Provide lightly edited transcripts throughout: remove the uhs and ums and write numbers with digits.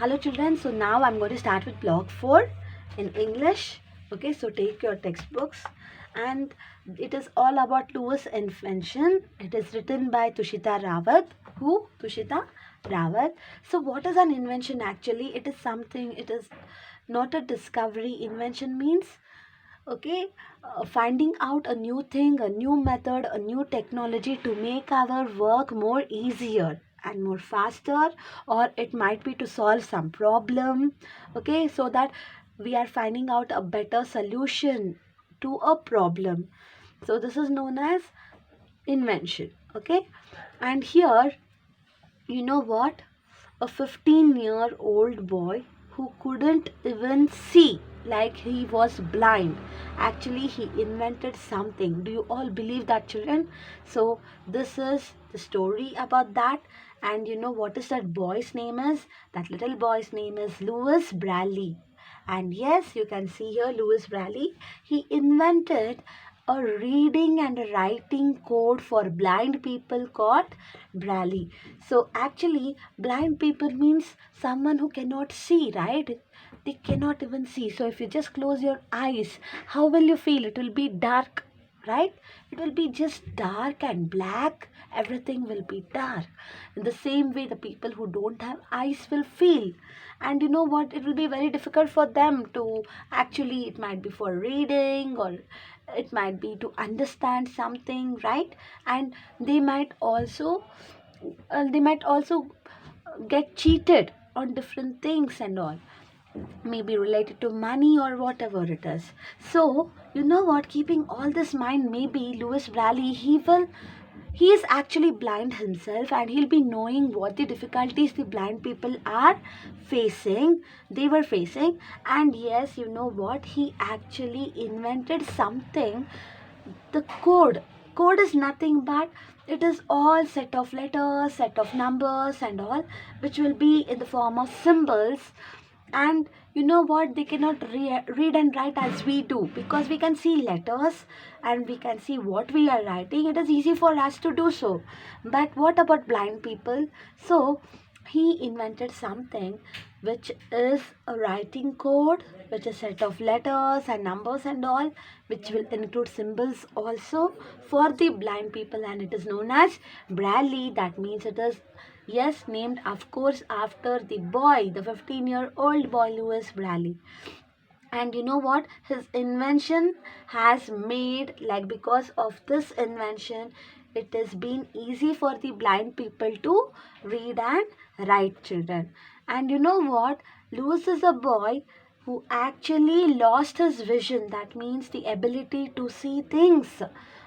Hello children, so now I'm going to start with block 4 in English. Okay, so take your textbooks, and it is all about Lewis' invention. It is written by Tushita Rawat. Who? Tushita Rawat. So what is an invention actually? It is something, it is not a discovery. Invention means, okay, finding out a new thing, a new method, a new technology to make our work more easier and more faster, or it might be to solve some problem, okay, so that we are finding out a better solution to a problem. So this is known as invention. Okay, and here, you know what, a 15-year-old boy who couldn't even see, like he was blind, actually he invented something. Do you all believe that, children? So this is the story about that. And you know what is that boy's name is? That little boy's name is Louis Braille. And yes, you can see here Louis Braille. He invented a reading and a writing code for blind people called Braille. So actually, blind people means someone who cannot see, right? They cannot even see. So if you just close your eyes, how will you feel? It will be dark, right? It will be just dark and black. Everything will be dark. In the same way, the people who don't have eyes will feel. And you know what? It will be very difficult for them to actually, it might be for reading, or it might be to understand something, right? And they might also get cheated on different things and all, maybe related to money or whatever it is. So you know what, keeping all this mind, maybe Louis Braille, he is actually blind himself, and he'll be knowing what the difficulties the blind people are facing, they were facing. And yes, you know what, he actually invented something. The code is nothing but, it is all set of letters, set of numbers and all, which will be in the form of symbols. And you know what, they cannot read and write as we do, because we can see letters and we can see what we are writing. It is easy for us to do so. But what about blind people? So he invented something which is a writing code, which is a set of letters and numbers and all, which will include symbols also for the blind people, and it is known as Braille. That means it is, yes, named of course after the boy, the 15-year-old boy Louis Braille. And you know what, his invention has made, like, because of this invention, it has been easy for the blind people to read and write, children. And you know what, Louis is a boy who actually lost his vision. That means the ability to see things.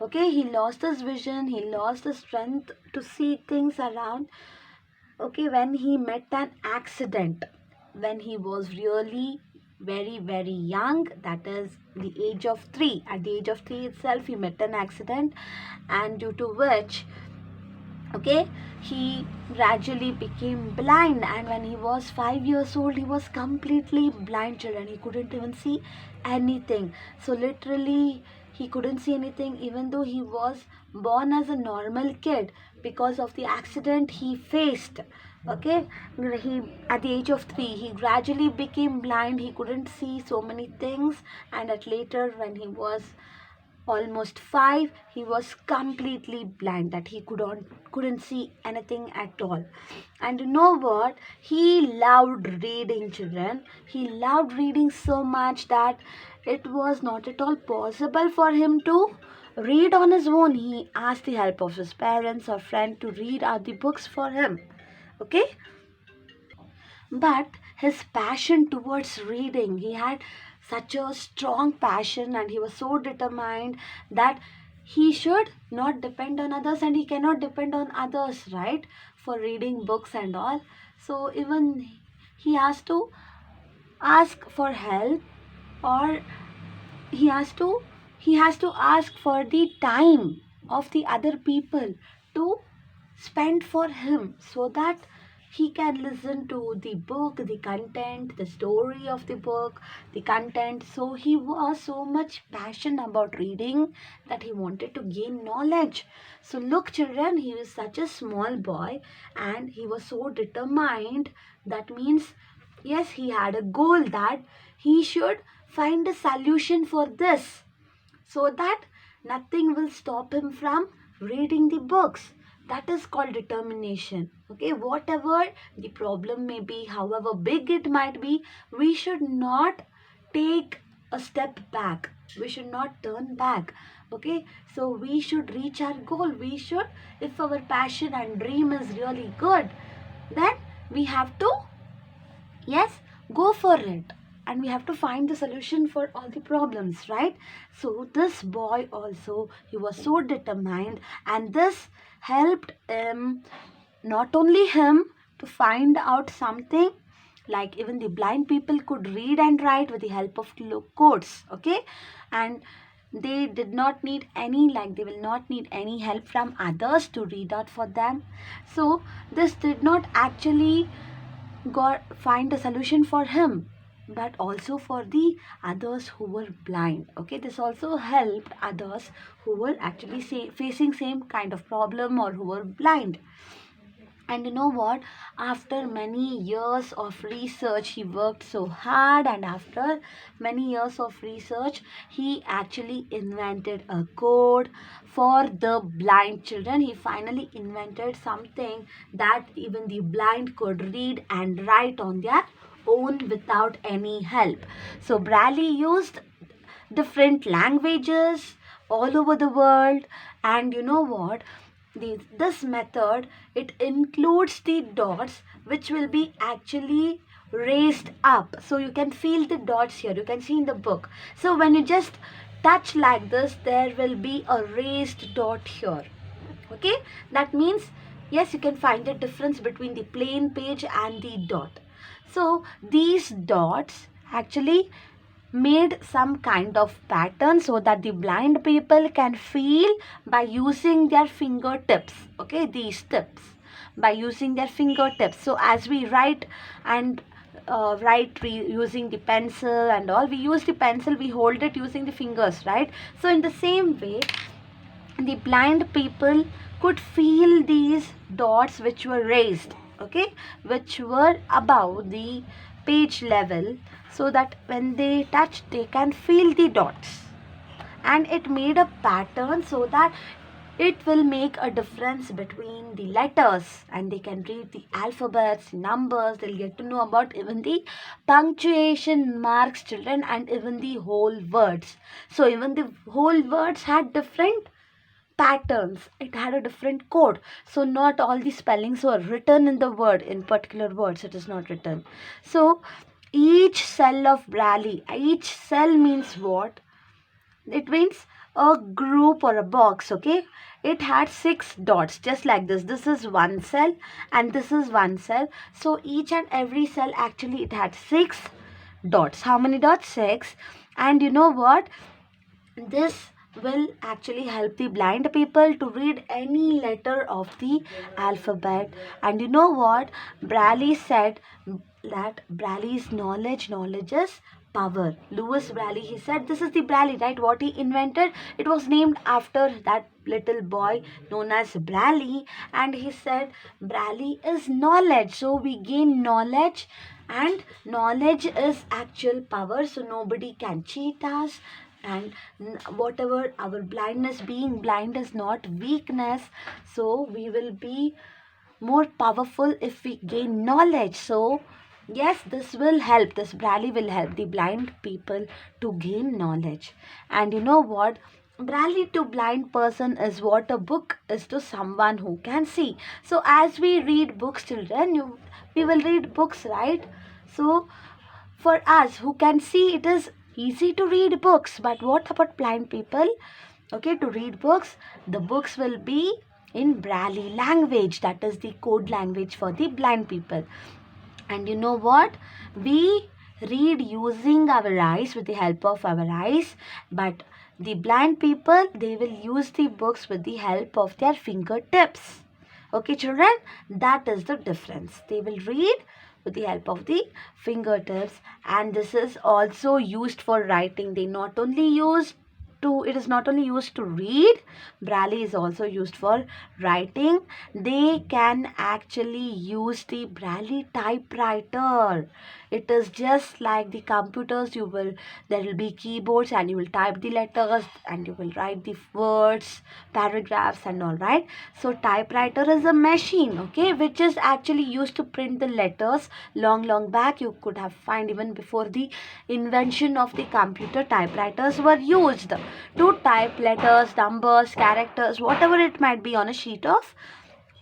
Okay, he lost his vision, he lost the strength to see things around. Okay, when he met an accident, when he was really very young, that is the age of 3. At the age of 3 itself, he met an accident, and due to which, okay, he gradually became blind. And when he was 5 years old, he was completely blind, children. He couldn't even see anything. So literally he couldn't see anything, even though he was born as a normal kid, because of the accident he faced. Okay, he, at the age of 3, he gradually became blind. He couldn't see so many things, and at later, when he was almost 5, he was completely blind, that he couldn't see anything at all. And you know what, he loved reading, children. He loved reading so much that it was not at all possible for him to read on his own. He asked the help of his parents or friend to read out the books for him. Okay, but his passion towards reading, he had such a strong passion, and he was so determined that he should not depend on others, and he cannot depend on others, right, for reading books and all. So even he has to ask for help, or he has to he has to ask for the time of the other people to spend for him, so that he can listen to the book, the content, the story of the book, the content. So he was so much passionate about reading that he wanted to gain knowledge. So look, children, he was such a small boy, and he was so determined. That means Yes, he had a goal that he should find a solution for this, so that nothing will stop him from reading the books. That is called determination. Okay, whatever the problem may be, however big it might be, we should not take a step back. We should not turn back. Okay, so we should reach our goal. We should, if our passion and dream is really good, then we have to, yes, go for it, and we have to find the solution for all the problems, right? So this boy also, he was so determined, and this helped not only him to find out something, like even the blind people could read and write with the help of codes. Okay, and they did not need any, like they will not need any help from others to read out for them. So this did not actually got find a solution for him, but also for the others who were blind. Okay, this also helped others who were actually facing same kind of problem or who were blind. And you know what? After many years of research, he worked so hard, and after many years of research, he actually invented a code for the blind children. He finally invented something that even the blind could read and write on their own without any help. So, Braille used different languages all over the world, and you know what, this method, it includes the dots which will be actually raised up, so you can feel the dots here, you can see in the book. So when you just touch like this, there will be a raised dot here. Okay, that means, yes, you can find the difference between the plain page and the dot. So these dots actually made some kind of pattern so that the blind people can feel by using their fingertips. Okay, these tips, by using their fingertips. So as we write and using the pencil and all, we use the pencil, we hold it using the fingers, right? So in the same way, the blind people could feel these dots which were raised, okay, which were above the page level, so that when they touch, they can feel the dots, and it made a pattern so that it will make a difference between the letters, and they can read the alphabets, numbers, they'll get to know about even the punctuation marks, children, and even the whole words. So even the whole words had different patterns, it had a different code. So not all the spellings were written in the word, in particular words it is not written. So each cell of Braille, each cell means what? It means a group or a box. Okay, it had 6 dots, just like this is one cell and this is one cell. So each and every cell, actually it had 6 dots. How many dots? 6. And you know what, this will actually help the blind people to read any letter of the alphabet. And you know what? Braille said that Braille's knowledge is power. Louis Braille, he said this is the Braille, right? What he invented, it was named after that little boy known as Braille. And he said Braille is knowledge. So we gain knowledge, and knowledge is actual power. So nobody can cheat us, and whatever our blindness, being blind is not weakness, so we will be more powerful if we gain knowledge. So yes, this will help, this Braille will help the blind people to gain knowledge. And you know what, Braille to blind person is what a book is to someone who can see. So as we read books, children, we will read books, right? So for us who can see, it is easy to read books. But what about blind people? Okay, to read books, the books will be in Braille language, that is the code language for the blind people. And you know what? We read using our eyes, with the help of our eyes, but the blind people, they will use the books with the help of their fingertips. Okay, children, that is the difference. They will read with the help of the fingertips, and this is also used for writing. They not only use it is not only used to read, Braille is also used for writing. They can actually use the Braille typewriter. It is just like the computers. There will be keyboards and you will type the letters and you will write the words, paragraphs and all, right? So typewriter is a machine, okay, which is actually used to print the letters. Long back you could have find, even before the invention of the computer, typewriters were used to type letters, numbers, characters, whatever it might be, on a sheet of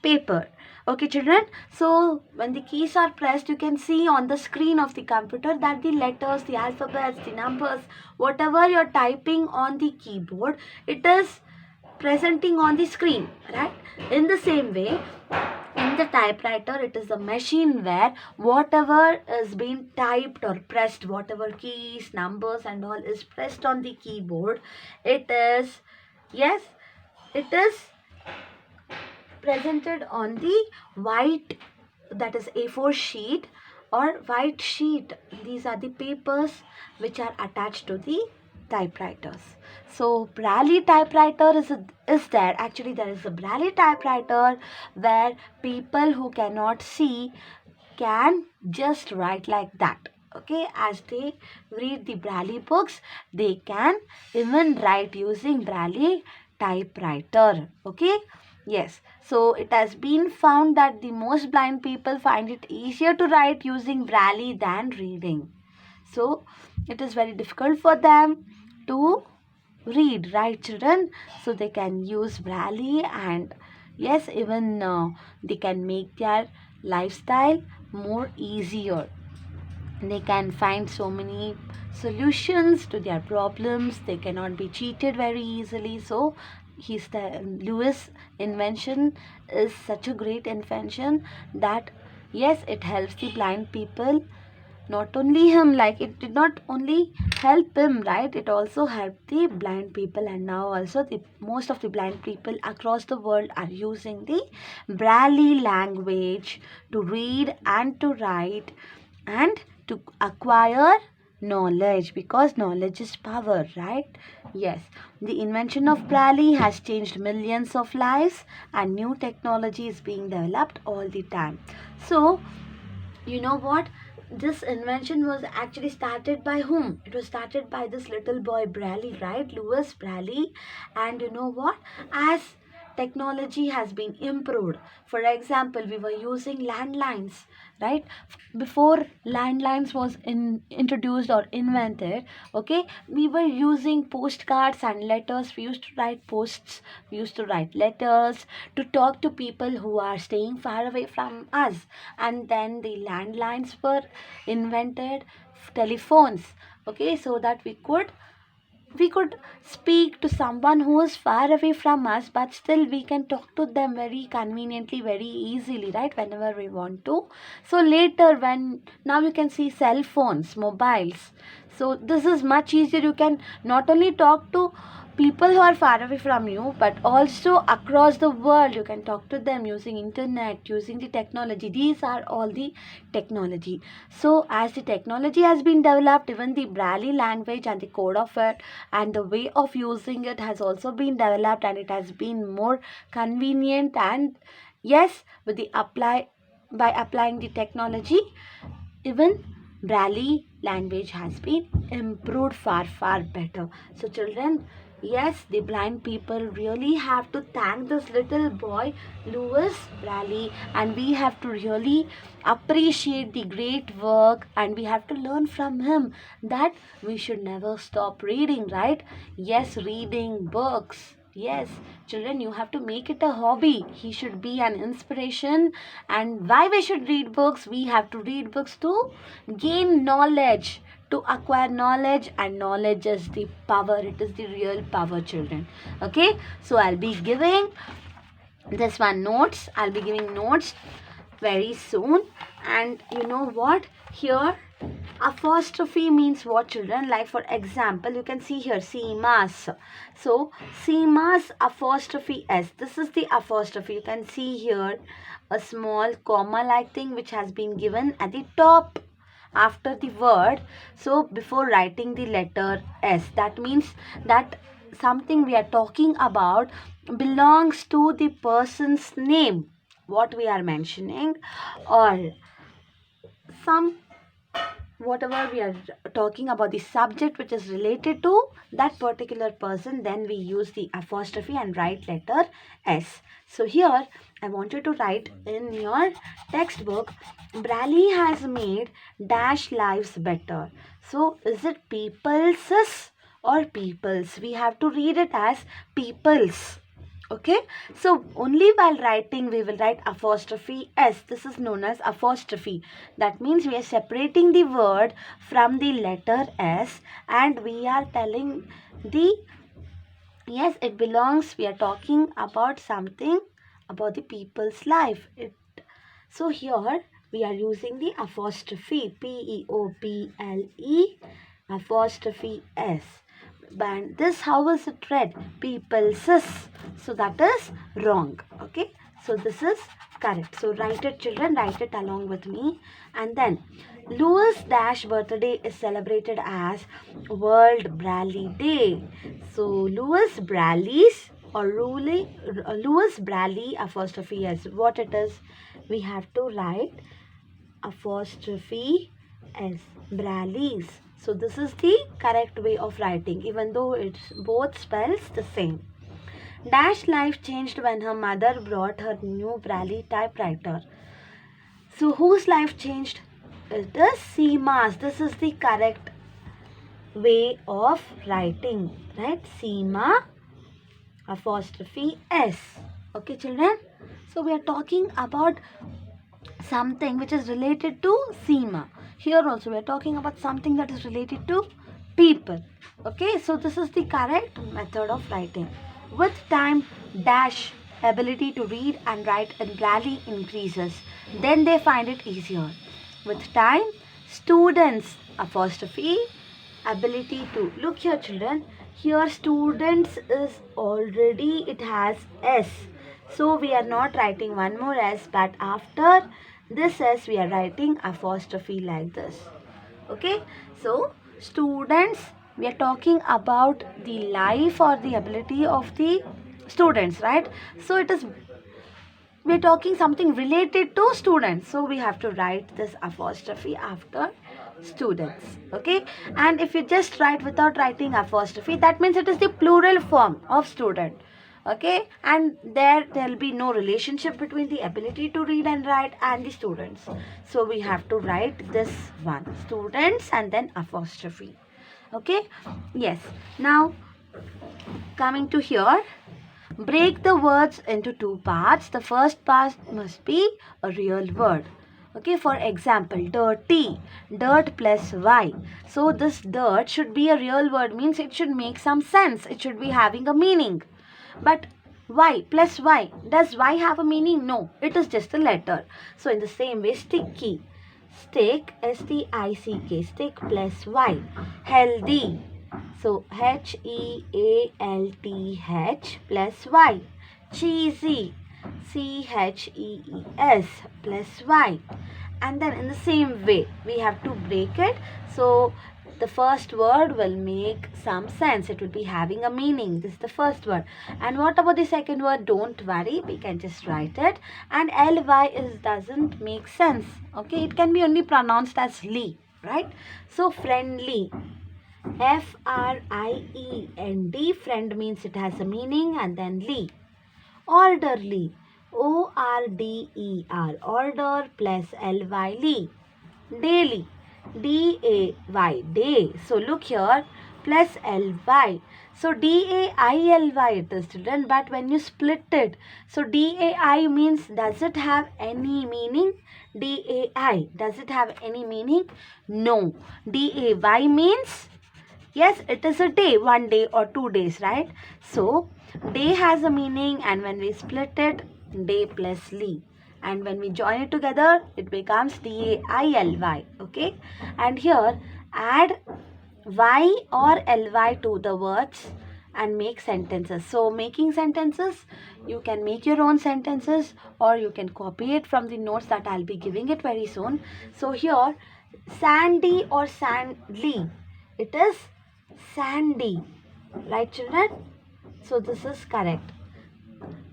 paper. Okay children, so when the keys are pressed, you can see on the screen of the computer that the letters, the alphabets, the numbers, whatever you're typing on the keyboard, it is presenting on the screen, right? In the same way, in the typewriter, it is a machine where whatever is being typed or pressed, whatever keys, numbers and all is pressed on the keyboard, it is, yes, it is presented on the white, that is A4 sheet or white sheet. These are the papers which are attached to the typewriters. So Braille typewriter is there. Actually, there is a Braille typewriter where people who cannot see can just write like that. Okay, as they read the Braille books, they can even write using Braille typewriter. Okay, yes. So it has been found that the most blind people find it easier to write using Braille than reading. So it is very difficult for them to read, right children? So they can use Braille, and yes, even they can make their lifestyle more easier. They can find so many solutions to their problems. They cannot be cheated very easily. So the Lewis invention is such a great invention that yes, it helps the blind people. Not only him, like it did not only help him, right, it also helped the blind people. And now also the most of the blind people across the world are using the Braille language to read and to write and to acquire knowledge, because knowledge is power, right? Yes, the invention of Braille has changed millions of lives and new technology is being developed all the time. So you know what, this invention was actually started by whom? It was started by this little boy Braille, right? Louis Braille. And you know what, as technology has been improved, for example, we were using landlines, right? Before landlines was introduced or invented, okay, we were using postcards and letters. We used to write posts, we used to write letters to talk to people who are staying far away from us. And then the landlines were invented, telephones, okay, so that we could speak to someone who is far away from us, but still we can talk to them very conveniently, very easily, right, whenever we want to. So later, when now you can see cell phones, mobiles, so this is much easier. You can not only talk to people who are far away from you, but also across the world you can talk to them using internet, using the technology. These are all the technology. So as the technology has been developed, even the Braille language and the code of it and the way of using it has also been developed, and it has been more convenient. And yes, with the by applying the technology, even Braille language has been improved far better. So children, yes, the blind people really have to thank this little boy Louis Braille, and we have to really appreciate the great work, and we have to learn from him that we should never stop reading, right? Yes, reading books. Yes, children, you have to make it a hobby. He should be an inspiration. And why we should read books? We have to read books to gain knowledge, to acquire knowledge, and knowledge is the power. It is the real power, children. Okay, so I'll be giving this one notes. I'll be giving notes very soon. And you know what, here apostrophe means what, children? Like for example, you can see here Seema's. So Seema's apostrophe s, this is the apostrophe. You can see here a small comma like thing which has been given at the top after the word. So before writing the letter s, that means that something we are talking about belongs to the person's name, what we are mentioning, or some whatever we are talking about the subject which is related to that particular person, then we use the apostrophe and write letter S. So here I want you to write in your textbook, Brally has made dash lives better. So is it people's or people's? We have to read it as people's. Okay, so only while writing we will write apostrophe S. This is known as apostrophe. That means we are separating the word from the letter S and we are telling the, yes, it belongs, we are talking about something about the people's life. So here we are using the apostrophe, P-E-O-P-L-E apostrophe S. But this, how is it read? People's. So that is wrong. Okay. So this is correct. So write it, children, write it along with me. And then Louis Dash birthday is celebrated as World Brally Day. So Louis Brally's or Louis Brally apostrophe S. What it is? We have to write apostrophe S. Brally's. So this is the correct way of writing, even though it's both spells the same. Dash life changed when her mother brought her new Brally typewriter. So whose life changed? It is Seema's. This is the correct way of writing, right? Seema apostrophe S. Okay, children. So we are talking about something which is related to Seema. Here also we are talking about something that is related to people. Okay, so this is the correct method of writing. With time, dash ability to read and write in Brally increases. Then they find it easier. With time, students apostrophe ability to, look here children, here students is already, it has S. So we are not writing one more S, but after this S we are writing apostrophe like this. Okay, so students, we are talking about the life or the ability of the students, right? So it is, we are talking something related to students, so we have to write this apostrophe after students. Okay, and if you just write without writing apostrophe, that means it is the plural form of student. Okay, and there'll be no relationship between the ability to read and write and the students. So we have to write this one, students, and then apostrophe. Okay, yes. Now coming to here, break the words into two parts. The first part must be a real word. Okay, for example, dirty, dirt plus y. So this dirt should be a real word, means it should make some sense. It should be having a meaning. But y plus y, does y have a meaning? No, it is just a letter. So in the same way, sticky, stick, S-T-I-C-K, stick plus y. Healthy, so H-E-A-L-T-H plus y. Cheesy, C-H-E-E-S plus y. And then in the same way we have to break it. So the first word will make some sense. It will be having a meaning. This is the first word. And what about the second word? Don't worry, we can just write it. And ly is doesn't make sense. Okay, it can be only pronounced as lee, right? So friendly, F-R-I-E-N-D, friend means it has a meaning, and then lee. Orderly, O-R-D-E-R, order plus L-Y, lee. Daily, D-A-Y, day. So look here, plus L-Y. So D-A-I-L-Y it is, children, but when you split it, so D-A-I means, does it have any meaning? D-A-I, does it have any meaning? No. D-A-Y means, yes, it is a day, 1 day or 2 days, right? So day has a meaning, and when we split it, day plus lee. And when we join it together, it becomes D-A-I-L-Y. Okay? And here, add Y or L-Y to the words and make sentences. So making sentences, you can make your own sentences, or you can copy it from the notes that I'll be giving it very soon. So here, sandy or sandly, it is sandy. Right, children? So this is correct.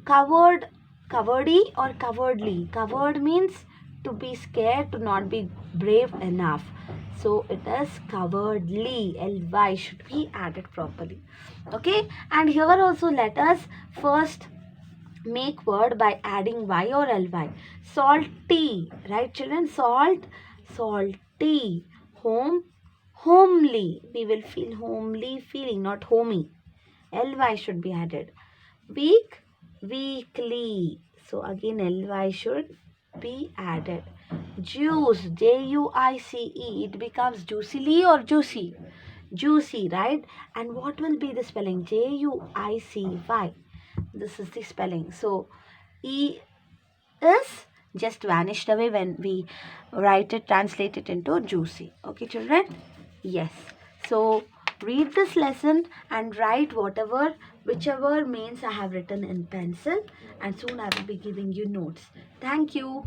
Coward, cowardly or cowardly? Coward means to be scared, to not be brave enough. So it is cowardly. Ly should be added properly. Okay, and here also let us first make word by adding y or ly. Salty, right, children? Salt, salty. Home, homely. We will feel homely feeling, not homey. Ly should be added. Weak, weekly. So again ly should be added. Juice, Juice. It becomes juicily or juicy? Juicy, right? And what will be the spelling? Juicy. This is the spelling. So E is just vanished away when we translate it into juicy. Okay, children? Yes. So read this lesson and write whichever means I have written in pencil, and soon I will be giving you notes. Thank you.